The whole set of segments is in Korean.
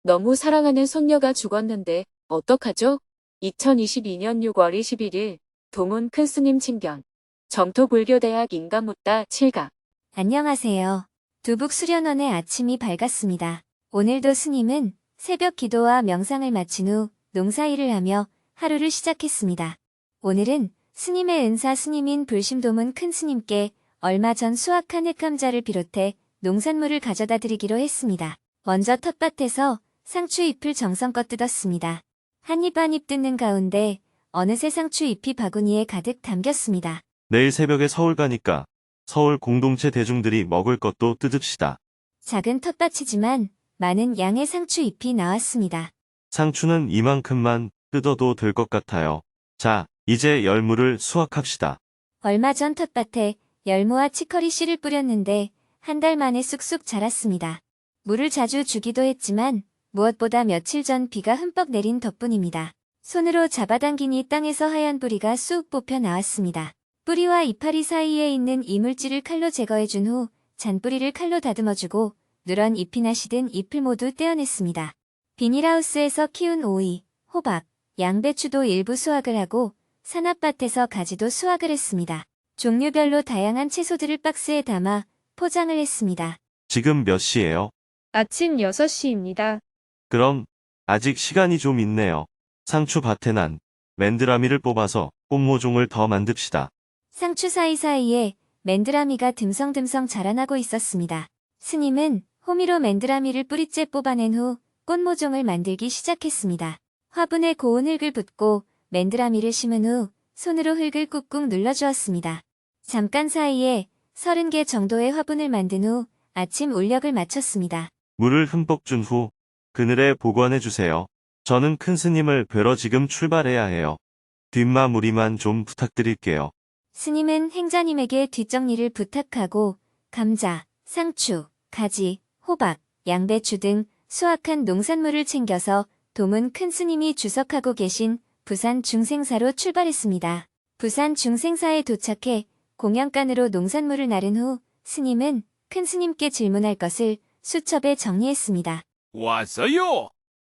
너무 사랑하는 손녀가 죽었는데 어떡하죠? 2022년 6월 21일 동훈 큰스님 친견 정토불교대학 인간묻다 7강. 안녕하세요. 두북수련원의 아침이 밝았습니다. 오늘도 스님은 새벽 기도와 명상을 마친 후 농사일을 하며 하루를 시작했습니다. 오늘은 스님의 은사 스님인 불심도문 큰스님께 얼마 전 수확한 햇감자를 비롯해 농산물을 가져다 드리기로 했습니다. 먼저 텃밭에서 상추 잎을 정성껏 뜯었습니다. 한 입 한 입 뜯는 가운데 어느새 상추 잎이 바구니에 가득 담겼습니다. 내일 새벽에 서울 가니까 서울 공동체 대중들이 먹을 것도 뜯읍시다. 작은 텃밭이지만 많은 양의 상추 잎이 나왔습니다. 상추는 이만큼만 뜯어도 될 것 같아요. 자, 이제 열무를 수확합시다. 얼마 전 텃밭에 열무와 치커리 씨를 뿌렸는데 한 달 만에 쑥쑥 자랐습니다. 물을 자주 주기도 했지만 무엇보다 며칠 전 비가 흠뻑 내린 덕분입니다. 손으로 잡아당기니 땅에서 하얀 뿌리가 쑥 뽑혀 나왔습니다. 뿌리와 이파리 사이에 있는 이물질을 칼로 제거해준 후 잔뿌리를 칼로 다듬어주고 누런 잎이나 시든 잎을 모두 떼어냈습니다. 비닐하우스에서 키운 오이, 호박, 양배추도 일부 수확을 하고 산앞밭에서 가지도 수확을 했습니다. 종류별로 다양한 채소들을 박스에 담아 포장을 했습니다. 지금 몇 시예요? 아침 6시입니다. 그럼 아직 시간이 좀 있네요. 상추밭에 난 맨드라미를 뽑아서 꽃모종을 더 만듭시다. 상추 사이사이에 맨드라미가 듬성듬성 자라나고 있었습니다. 스님은 호미로 맨드라미를 뿌리째 뽑아낸 후 꽃모종을 만들기 시작했습니다. 화분에 고운 흙을 붓고 맨드라미를 심은 후 손으로 흙을 꾹꾹 눌러주었습니다. 잠깐 사이에 30개 정도의 화분을 만든 후 아침 울력을 마쳤습니다. 물을 흠뻑 준 후 그늘에 보관해 주세요. 저는 큰 스님을 뵈러 지금 출발해야 해요. 뒷마무리만 좀 부탁드릴게요. 스님은 행자님에게 뒷정리를 부탁하고 감자, 상추, 가지, 호박, 양배추 등 수확한 농산물을 챙겨서 도문 큰 스님이 주석하고 계신 부산 중생사로 출발했습니다. 부산 중생사에 도착해 공양간으로 농산물을 나른 후 스님은 큰 스님께 질문할 것을 수첩에 정리했습니다. 왔어요.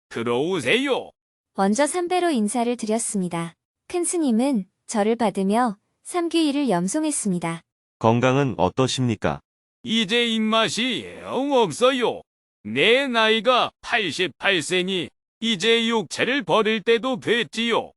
들어오세요. 먼저 삼배로 인사를 드렸습니다. 큰 스님은 절을 받으며 삼귀일을 염송했습니다. 건강은 어떠십니까? 이제 입맛이 영 없어요. 내 나이가 88세니 이제 육체를 버릴 때도 됐지요.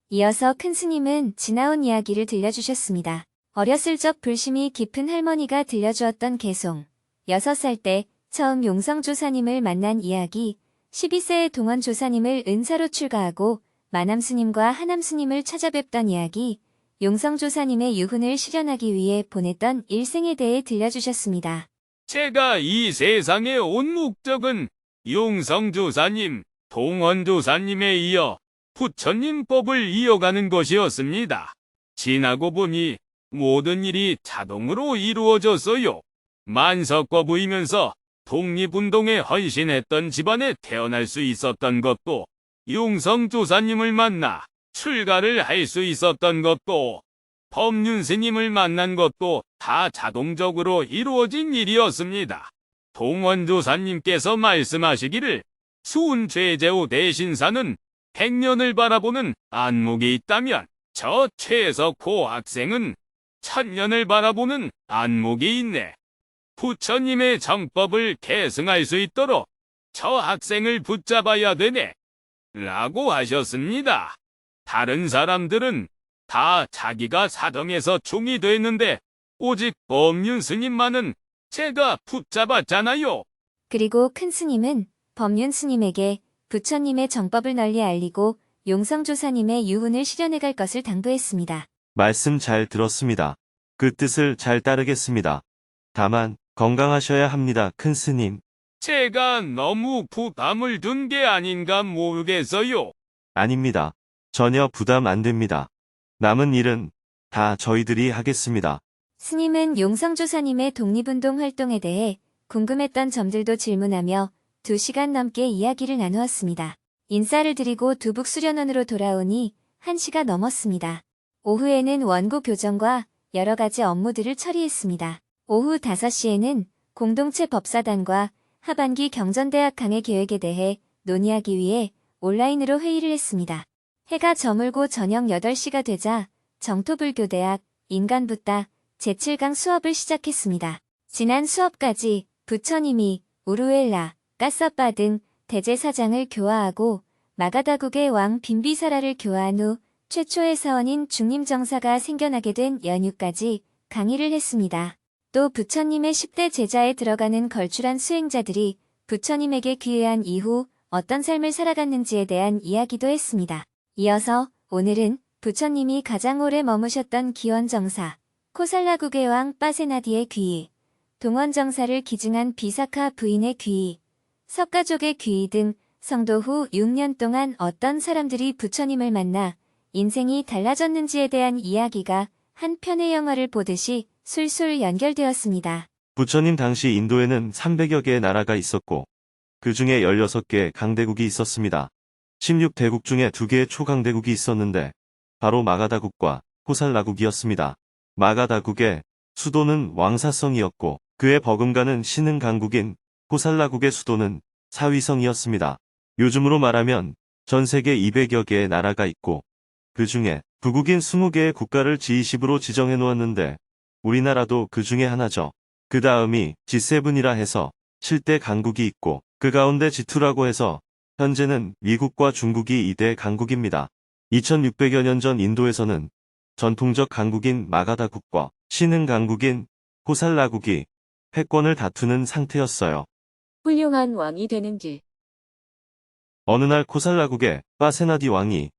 이어서 큰 스님은 지나온 이야기를 들려주셨습니다. 어렸을 적 불심이 깊은 할머니가 들려주었던 개송, 6살 때 처음 용성조사님을 만난 이야기, 12세의 동원조사님을 은사로 출가하고 마남스님과 하남스님을 찾아뵙던 이야기, 용성조사님의 유훈을 실현하기 위해 보냈던 일생에 대해 들려주셨습니다. 제가 이 세상에 온 목적은 용성조사님, 동원조사님에 이어 부처님 법을 이어가는 것이었습니다. 지나고 보니 모든 일이 자동으로 이루어졌어요. 만석거부이면서 독립운동에 헌신했던 집안에 태어날 수 있었던 것도, 용성조사님을 만나 출가를 할 수 있었던 것도, 법륜스님을 만난 것도 다 자동적으로 이루어진 일이었습니다. 동원조사님께서 말씀하시기를 수운죄제후 대신사는 100년을 바라보는 안목이 있다면 저 최석호 학생은 1000년을 바라보는 안목이 있네. 부처님의 정법을 계승할 수 있도록 저 학생을 붙잡아야 되네. 라고 하셨습니다. 다른 사람들은 다 자기가 사정해서 종이 됐는데 오직 법륜 스님만은 제가 붙잡았잖아요. 그리고 큰 스님은 법륜 스님에게 부처님의 정법을 널리 알리고 용성조사님의 유훈을 실현해갈 것을 당부했습니다. 말씀 잘 들었습니다. 그 뜻을 잘 따르겠습니다. 다만 건강하셔야 합니다, 큰 스님. 제가 너무 부담을 둔 게 아닌가 모르겠어요. 아닙니다. 전혀 부담 안 됩니다. 남은 일은 다 저희들이 하겠습니다. 스님은 용성조사님의 독립운동 활동에 대해 궁금했던 점들도 질문하며 2시간 넘게 이야기를 나누었습니다. 인사를 드리고 두북 수련원으로 돌아오니 1시가 넘었습니다. 오후에는 원고 교정과 여러 가지 업무들을 처리했습니다. 오후 5시에는 공동체 법사단과 하반기 경전대학 강의 계획에 대해 논의하기 위해 온라인으로 회의를 했습니다. 해가 저물고 저녁 8시가 되자 정토불교대학 인간붓다 제7강 수업을 시작했습니다. 지난 수업까지 부처님이 우루엘라, 까사빠 등 대제사장을 교화하고 마가다국의 왕 빈비사라를 교화한 후 최초의 사원인 중림정사가 생겨나게 된 연유까지 강의를 했습니다. 또 부처님의 10대 제자에 들어가는 걸출한 수행자들이 부처님에게 귀회한 이후 어떤 삶을 살아갔는지에 대한 이야기도 했습니다. 이어서 오늘은 부처님이 가장 오래 머무셨던 기원정사, 코살라국의 왕 빠세나디의 귀의, 동원정사를 기증한 비사카 부인의 귀의, 석가족의 귀의 등 성도 후 6년 동안 어떤 사람들이 부처님을 만나 인생이 달라졌는지에 대한 이야기가 한 편의 영화를 보듯이 술술 연결되었습니다. 부처님 당시 인도에는 300여 개의 나라가 있었고 그 중에 16개의 강대국이 있었습니다. 16대국 중에 2개의 초강대국이 있었는데 바로 마가다국과 코살라국이었습니다. 마가다국의 수도는 왕사성이었고 그의 버금가는 신흥강국인 코살라국의 수도는 사위성이었습니다. 요즘으로 말하면 전 세계 200여 개의 나라가 있고 그 중에 부국인 20개의 국가를 G20으로 지정해 놓았는데 우리나라도 그 중에 하나죠. 그 다음이 G7이라 해서 7대 강국이 있고 그 가운데 G2라고 해서 현재는 미국과 중국이 2대 강국입니다. 2600여 년 전 인도에서는 전통적 강국인 마가다국과 신흥 강국인 코살라국이 패권을 다투는 상태였어요. 훌륭한 왕이 되는 길. 어느 날 코살라국의 빠세나디 왕이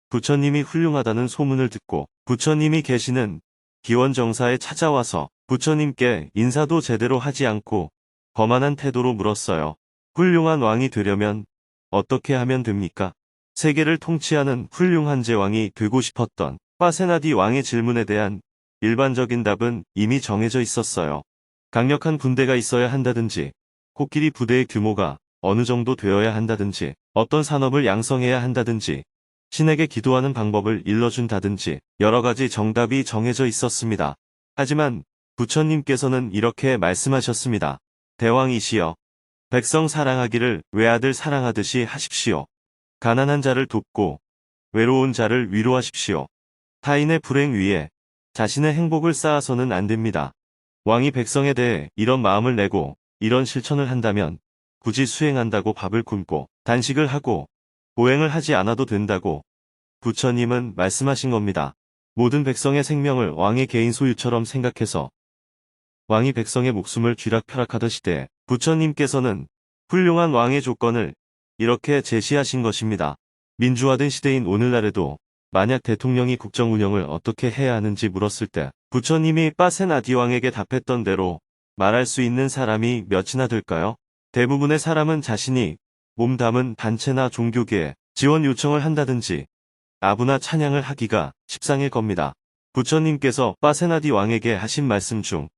부처님이 훌륭하다는 소문을 듣고 부처님이 계시는 기원정사에 찾아와서 부처님께 인사도 제대로 하지 않고 거만한 태도로 물었어요. 훌륭한 왕이 되려면 어떻게 하면 됩니까? 세계를 통치하는 훌륭한 제왕이 되고 싶었던 빠세나디 왕의 질문에 대한 일반적인 답은 이미 정해져 있었어요. 강력한 군대가 있어야 한다든지, 코끼리 부대의 규모가 어느 정도 되어야 한다든지, 어떤 산업을 양성해야 한다든지, 신에게 기도하는 방법을 일러준다든지 여러 가지 정답이 정해져 있었습니다. 하지만 부처님께서는 이렇게 말씀하셨습니다. 대왕이시여, 백성 사랑하기를 외아들 사랑하듯이 하십시오. 가난한 자를 돕고 외로운 자를 위로하십시오. 타인의 불행 위에 자신의 행복을 쌓아서는 안 됩니다. 왕이 백성에 대해 이런 마음을 내고 이런 실천을 한다면 굳이 수행한다고 밥을 굶고 단식을 하고 보행을 하지 않아도 된다고 부처님은 말씀하신 겁니다. 모든 백성의 생명을 왕의 개인 소유처럼 생각해서 왕이 백성의 목숨을 쥐락펴락하던 시대에 부처님께서는 훌륭한 왕의 조건을 이렇게 제시하신 것입니다. 민주화된 시대인 오늘날에도 만약 대통령이 국정 운영을 어떻게 해야 하는지 물었을 때 부처님이 빠세나디 왕에게 답했던 대로 말할 수 있는 사람이 몇이나 될까요? 대부분의 사람은 자신이 몸담은 단체나 종교계에 지원 요청을 한다든지 아부나 찬양을 하기가 십상일 겁니다. 부처님께서 빠세나디 왕에게 하신 말씀 중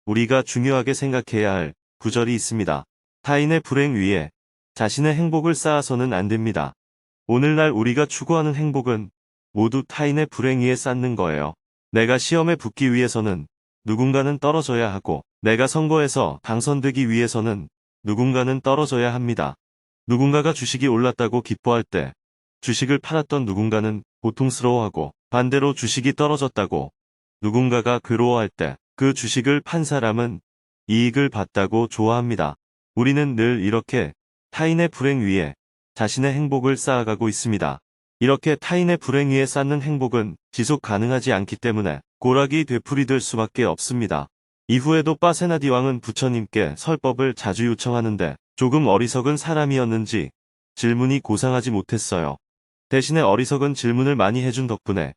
우리가 중요하게 생각해야 할 구절이 있습니다. 타인의 불행 위에 자신의 행복을 쌓아서는 안 됩니다. 오늘날 우리가 추구하는 행복은 모두 타인의 불행 위에 쌓는 거예요. 내가 시험에 붙기 위해서는 누군가는 떨어져야 하고 내가 선거에서 당선되기 위해서는 누군가는 떨어져야 합니다. 누군가가 주식이 올랐다고 기뻐할 때 주식을 팔았던 누군가는 고통스러워하고 반대로 주식이 떨어졌다고 누군가가 괴로워할 때 그 주식을 판 사람은 이익을 봤다고 좋아합니다. 우리는 늘 이렇게 타인의 불행 위에 자신의 행복을 쌓아가고 있습니다. 이렇게 타인의 불행 위에 쌓는 행복은 지속 가능하지 않기 때문에 고락이 되풀이될 수밖에 없습니다. 이후에도 빠세나디 왕은 부처님께 설법을 자주 요청하는데 조금 어리석은 사람이었는지 질문이 고상하지 못했어요. 대신에 어리석은 질문을 많이 해준 덕분에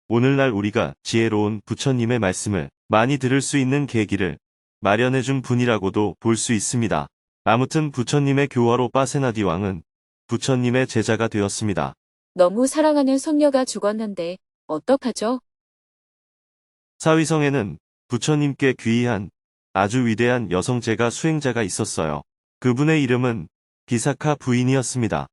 오늘날 우리가 지혜로운 부처님의 말씀을 많이 들을 수 있는 계기를 마련해준 분이라고도 볼 수 있습니다. 아무튼 부처님의 교화로 빠세나디 왕은 부처님의 제자가 되었습니다. 너무 사랑하는 손녀가 죽었는데 어떡하죠? 사위성에는 부처님께 귀의한 아주 위대한 여성 제가 수행자가 있었어요. 그분의 이름은 비사카 부인이었습니다.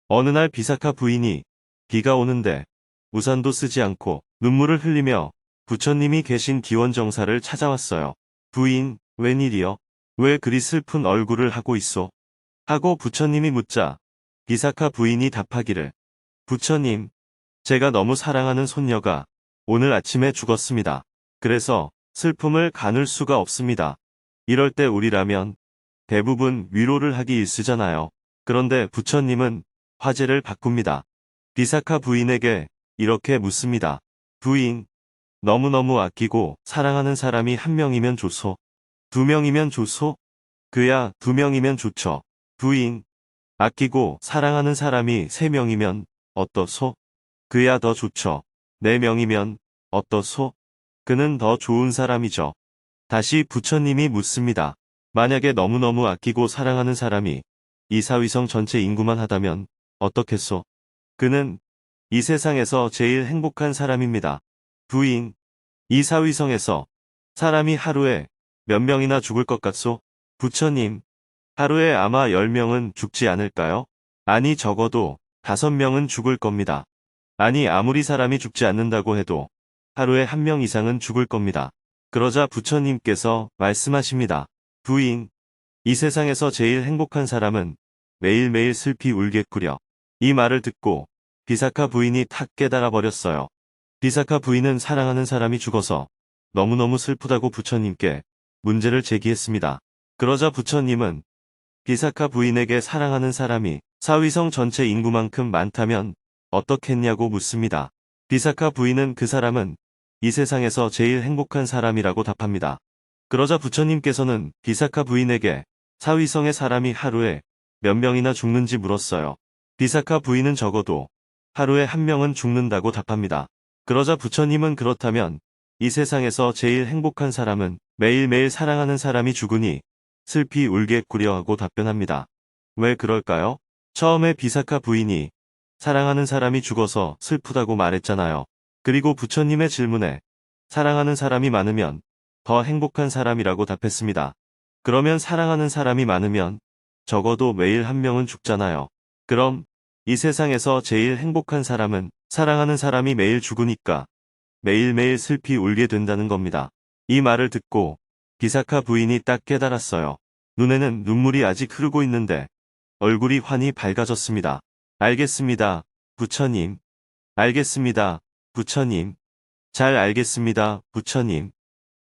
어느 날 비사카 부인이 비가 오는데 우산도 쓰지 않고 눈물을 흘리며 부처님이 계신 기원정사를 찾아왔어요. 부인, 웬일이여? 왜 그리 슬픈 얼굴을 하고 있소? 하고 부처님이 묻자 비사카 부인이 답하기를 부처님, 제가 너무 사랑하는 손녀가 오늘 아침에 죽었습니다. 그래서 슬픔을 가눌 수가 없습니다. 이럴 때 우리라면 대부분 위로를 하기 일쑤잖아요. 그런데 부처님은 화제를 바꿉니다. 비사카 부인에게 이렇게 묻습니다. 부인, 너무너무 아끼고 사랑하는 사람이 한 명이면 좋소. 두 명이면 좋소? 그야 두 명이면 좋죠. 부인, 아끼고 사랑하는 사람이 세 명이면 어떠소? 그야 더 좋죠. 네 명이면 어떠소? 그는 더 좋은 사람이죠. 다시 부처님이 묻습니다. 만약에 너무너무 아끼고 사랑하는 사람이 이 사위성 전체 인구만 하다면 어떻겠소? 그는 이 세상에서 제일 행복한 사람입니다. 부인, 이 사위성에서 사람이 하루에 몇 명이나 죽을 것 같소? 부처님, 하루에 아마 10명은 죽지 않을까요? 아니 적어도 5명은 죽을 겁니다. 아니 아무리 사람이 죽지 않는다고 해도 하루에 1명 이상은 죽을 겁니다. 그러자 부처님께서 말씀하십니다. 부인, 이 세상에서 제일 행복한 사람은 매일매일 슬피 울겠구려. 이 말을 듣고 비사카 부인이 탁 깨달아 버렸어요. 비사카 부인은 사랑하는 사람이 죽어서 너무너무 슬프다고 부처님께 문제를 제기했습니다. 그러자 부처님은 비사카 부인에게 사랑하는 사람이 사위성 전체 인구만큼 많다면 어떻겠냐고 묻습니다. 비사카 부인은 그 사람은 이 세상에서 제일 행복한 사람이라고 답합니다. 그러자 부처님께서는 비사카 부인에게 사위성의 사람이 하루에 몇 명이나 죽는지 물었어요. 비사카 부인은 적어도 하루에 1명은 죽는다고 답합니다. 그러자 부처님은 그렇다면 이 세상에서 제일 행복한 사람은 매일매일 사랑하는 사람이 죽으니 슬피 울겠구려 하고 답변합니다. 왜 그럴까요? 처음에 비사카 부인이 사랑하는 사람이 죽어서 슬프다고 말했잖아요. 그리고 부처님의 질문에 사랑하는 사람이 많으면 더 행복한 사람이라고 답했습니다. 그러면 사랑하는 사람이 많으면 적어도 매일 1명은 죽잖아요. 그럼 이 세상에서 제일 행복한 사람은 사랑하는 사람이 매일 죽으니까 매일매일 슬피 울게 된다는 겁니다. 이 말을 듣고 비사카 부인이 딱 깨달았어요. 눈에는 눈물이 아직 흐르고 있는데 얼굴이 환히 밝아졌습니다. 알겠습니다, 부처님. 알겠습니다, 부처님. 잘 알겠습니다, 부처님.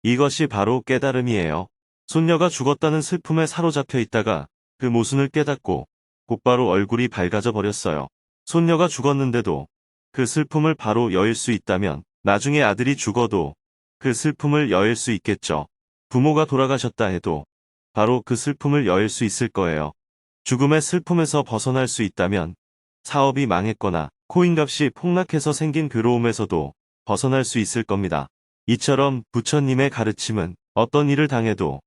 이것이 바로 깨달음이에요. 손녀가 죽었다는 슬픔에 사로잡혀 있다가 그 모순을 깨닫고 곧바로 얼굴이 밝아져 버렸어요. 손녀가 죽었는데도 그 슬픔을 바로 여일 수 있다면 나중에 아들이 죽어도 그 슬픔을 여일 수 있겠죠. 부모가 돌아가셨다 해도 바로 그 슬픔을 여일 수 있을 거예요. 죽음의 슬픔에서 벗어날 수 있다면 사업이 망했거나 코인값이 폭락해서 생긴 괴로움에서도 벗어날 수 있을 겁니다. 이처럼 부처님의 가르침은 어떤 일을 당해도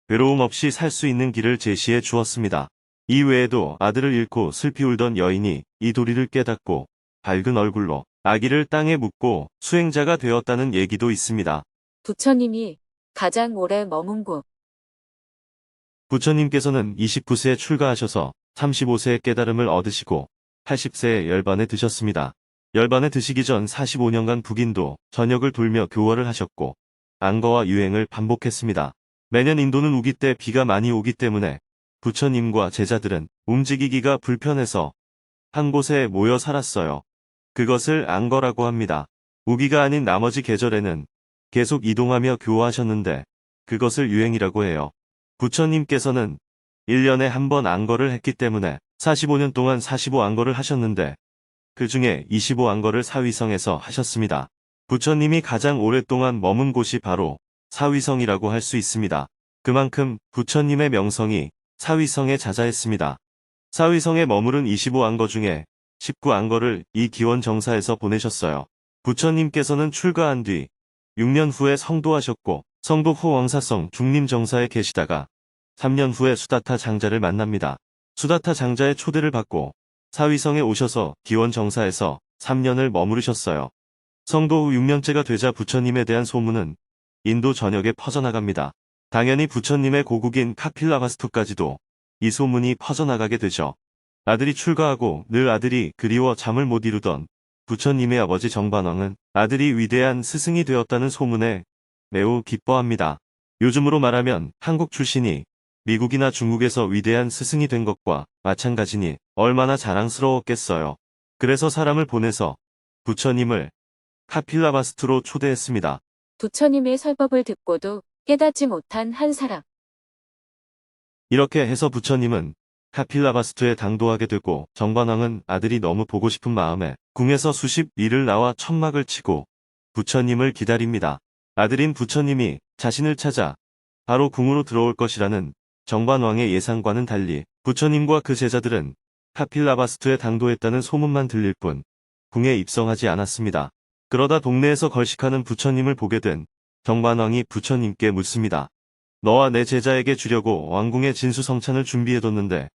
괴로움 없이 살 수 있는 길을 제시해 주었습니다. 이 외에도 아들을 잃고 슬피 울던 여인이 이 도리를 깨닫고 밝은 얼굴로 아기를 땅에 묻고 수행자가 되었다는 얘기도 있습니다. 부처님이 가장 오래 머문 곳. 부처님께서는 29세에 출가하셔서 35세에 깨달음을 얻으시고 80세에 열반에 드셨습니다. 열반에 드시기 전 45년간 북인도 전역을 돌며 교화를 하셨고 안거와 유행을 반복했습니다. 매년 인도는 우기 때 비가 많이 오기 때문에 부처님과 제자들은 움직이기가 불편해서 한 곳에 모여 살았어요. 그것을 안거라고 합니다. 우기가 아닌 나머지 계절에는 계속 이동하며 교화하셨는데 그것을 유행이라고 해요. 부처님께서는 1년에 한 번 안거를 했기 때문에 45년 동안 45안거를 하셨는데 그 중에 25안거를 사위성에서 하셨습니다. 부처님이 가장 오랫동안 머문 곳이 바로 사위성이라고 할 수 있습니다. 그만큼 부처님의 명성이 사위성에 자자했습니다. 사위성에 머무른 25안거 중에 19안거를 이 기원정사에서 보내셨어요. 부처님께서는 출가한 뒤 6년 후에 성도하셨고 성도 후 왕사성 중림정사에 계시다가 3년 후에 수다타 장자를 만납니다. 수다타 장자의 초대를 받고 사위성에 오셔서 기원정사에서 3년을 머무르셨어요. 성도 후 6년째가 되자 부처님에 대한 소문은 인도 전역에 퍼져나갑니다. 당연히 부처님의 고국인 카필라바스토까지도 이 소문이 퍼져나가게 되죠. 아들이 출가하고 늘 아들이 그리워 잠을 못 이루던 부처님의 아버지 정반왕은 아들이 위대한 스승이 되었다는 소문에 매우 기뻐합니다. 요즘으로 말하면 한국 출신이 미국이나 중국에서 위대한 스승이 된 것과 마찬가지니 얼마나 자랑스러웠겠어요. 그래서 사람을 보내서 부처님을 카필라바스투로 초대했습니다. 부처님의 설법을 듣고도 깨닫지 못한 한 사람. 이렇게 해서 부처님은 카필라바스투에 당도하게 되고 정반왕은 아들이 너무 보고 싶은 마음에 궁에서 수십 리를 나와 천막을 치고 부처님을 기다립니다. 아들인 부처님이 자신을 찾아 바로 궁으로 들어올 것이라는 정반왕의 예상과는 달리 부처님과 그 제자들은 카필라바스투에 당도했다는 소문만 들릴 뿐 궁에 입성하지 않았습니다. 그러다 동네에서 걸식하는 부처님을 보게 된 정반왕이 부처님께 묻습니다. 너와 내 제자에게 주려고 왕궁에 진수성찬을 준비해뒀는데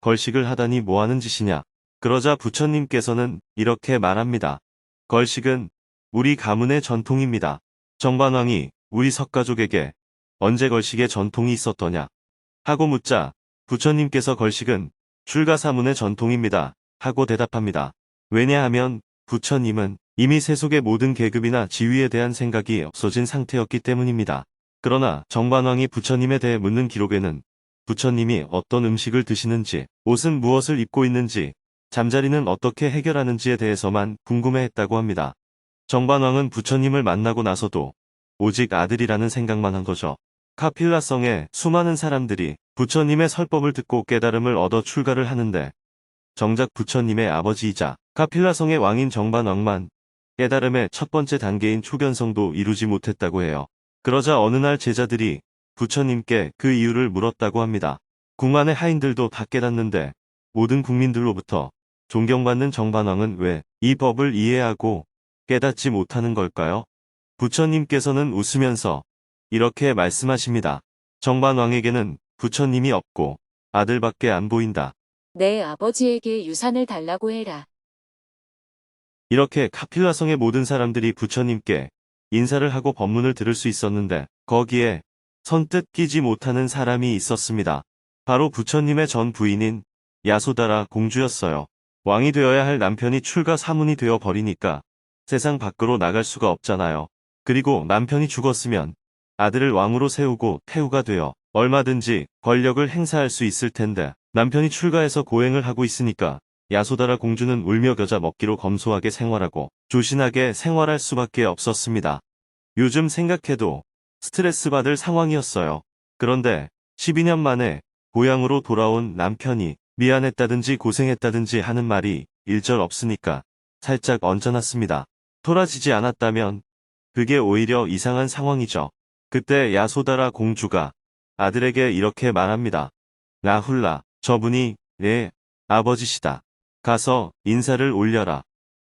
걸식을 하다니 뭐하는 짓이냐. 그러자 부처님께서는 이렇게 말합니다. 걸식은 우리 가문의 전통입니다. 정반왕이 우리 석가족에게 언제 걸식의 전통이 있었더냐 하고 묻자 부처님께서 걸식은 출가사문의 전통입니다 하고 대답합니다. 왜냐하면 부처님은 이미 세속의 모든 계급이나 지위에 대한 생각이 없어진 상태였기 때문입니다. 그러나 정반왕이 부처님에 대해 묻는 기록에는 부처님이 어떤 음식을 드시는지, 옷은 무엇을 입고 있는지, 잠자리는 어떻게 해결하는지에 대해서만 궁금해했다고 합니다. 정반왕은 부처님을 만나고 나서도 오직 아들이라는 생각만 한 거죠. 카필라성의 수많은 사람들이 부처님의 설법을 듣고 깨달음을 얻어 출가를 하는데 정작 부처님의 아버지이자 카필라성의 왕인 정반왕만 깨달음의 첫 번째 단계인 초견성도 이루지 못했다고 해요. 그러자 어느 날 제자들이 부처님께 그 이유를 물었다고 합니다. 궁 안의 하인들도 다 깨닫는데 모든 국민들로부터 존경받는 정반왕은 왜 이 법을 이해하고 깨닫지 못하는 걸까요? 부처님께서는 웃으면서 이렇게 말씀하십니다. 정반왕에게는 부처님이 없고 아들밖에 안 보인다. 내 아버지에게 유산을 달라고 해라. 이렇게 카필라성의 모든 사람들이 부처님께 인사를 하고 법문을 들을 수 있었는데 거기에 선뜻 끼지 못하는 사람이 있었습니다. 바로 부처님의 전 부인인 야소다라 공주였어요. 왕이 되어야 할 남편이 출가 사문이 되어 버리니까 세상 밖으로 나갈 수가 없잖아요. 그리고 남편이 죽었으면 아들을 왕으로 세우고 태후가 되어 얼마든지 권력을 행사할 수 있을 텐데 남편이 출가해서 고행을 하고 있으니까 야소다라 공주는 울며 겨자 먹기로 검소하게 생활하고 조신하게 생활할 수밖에 없었습니다. 요즘 생각해도 스트레스 받을 상황이었어요. 그런데 12년 만에 고향으로 돌아온 남편이 미안했다든지 고생했다든지 하는 말이 일절 없으니까 살짝 얹어놨습니다. 토라지지 않았다면 그게 오히려 이상한 상황이죠. 그때 야소다라 공주가 아들에게 이렇게 말합니다. 라훌라, 저분이 내 아버지시다. 가서 인사를 올려라.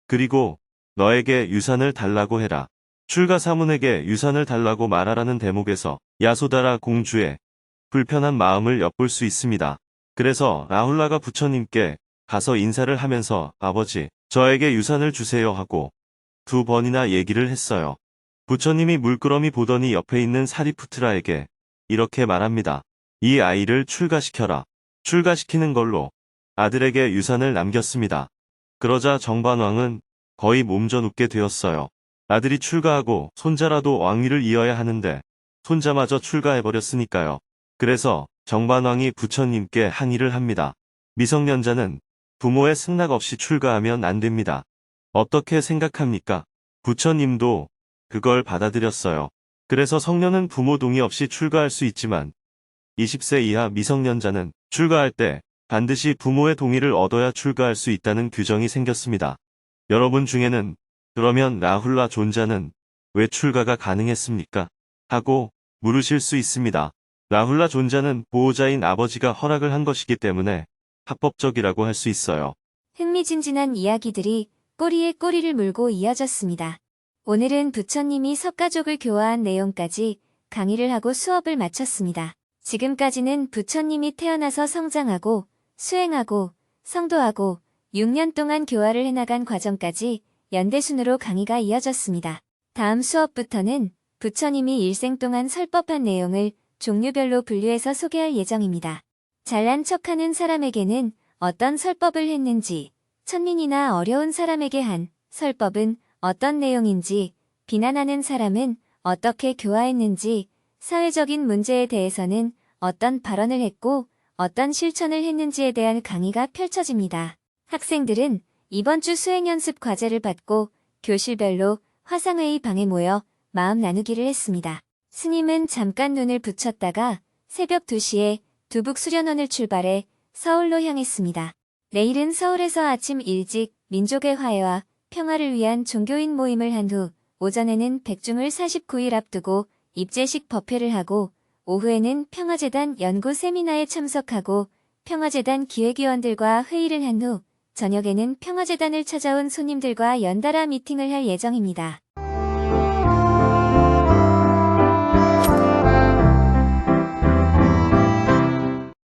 그리고 너에게 유산을 달라고 해라. 출가 사문에게 유산을 달라고 말하라는 대목에서 야소다라 공주의 불편한 마음을 엿볼 수 있습니다. 그래서 라훌라가 부처님께 가서 인사를 하면서 아버지, 저에게 유산을 주세요 하고 2번이나 얘기를 했어요. 부처님이 물끄러미 보더니 옆에 있는 사리푸트라에게 이렇게 말합니다. 이 아이를 출가시켜라. 출가시키는 걸로 아들에게 유산을 남겼습니다. 그러자 정반왕은 거의 몸져 눕게 되었어요. 아들이 출가하고 손자라도 왕위를 이어야 하는데 손자마저 출가해버렸으니까요. 그래서 정반왕이 부처님께 항의를 합니다. 미성년자는 부모의 승낙 없이 출가하면 안 됩니다. 어떻게 생각합니까? 부처님도 그걸 받아들였어요. 그래서 성년은 부모 동의 없이 출가할 수 있지만 20세 이하 미성년자는 출가할 때 반드시 부모의 동의를 얻어야 출가할 수 있다는 규정이 생겼습니다. 여러분 중에는 그러면 라훌라 존자는 왜 출가가 가능했습니까? 하고 물으실 수 있습니다. 라훌라 존자는 보호자인 아버지가 허락을 한 것이기 때문에 합법적이라고 할 수 있어요. 흥미진진한 이야기들이 꼬리에 꼬리를 물고 이어졌습니다. 오늘은 부처님이 석가족을 교화한 내용까지 강의를 하고 수업을 마쳤습니다. 지금까지는 부처님이 태어나서 성장하고 수행하고 성도하고 6년 동안 교화를 해나간 과정까지 연대순으로 강의가 이어졌습니다. 다음 수업부터는 부처님이 일생 동안 설법한 내용을 종류별로 분류해서 소개할 예정입니다. 잘난 척하는 사람에게는 어떤 설법을 했는지, 천민이나 어려운 사람에게 한 설법은 어떤 내용인지, 비난하는 사람은 어떻게 교화했는지, 사회적인 문제에 대해서는 어떤 발언을 했고 어떤 실천을 했는지에 대한 강의가 펼쳐집니다. 학생들은 이번 주 수행 연습 과제를 받고 교실별로 화상회의 방에 모여 마음 나누기를 했습니다. 스님은 잠깐 눈을 붙였다가 새벽 2시에 두북 수련원을 출발해 서울로 향했습니다. 내일은 서울에서 아침 일찍 민족의 화해와 평화를 위한 종교인 모임을 한 후 오전에는 백중을 49일 앞두고 입제식 법회를 하고 오후에는 평화재단 연구 세미나에 참석하고 평화재단 기획위원들과 회의를 한 후 저녁에는 평화재단을 찾아온 손님들과 연달아 미팅을 할 예정입니다.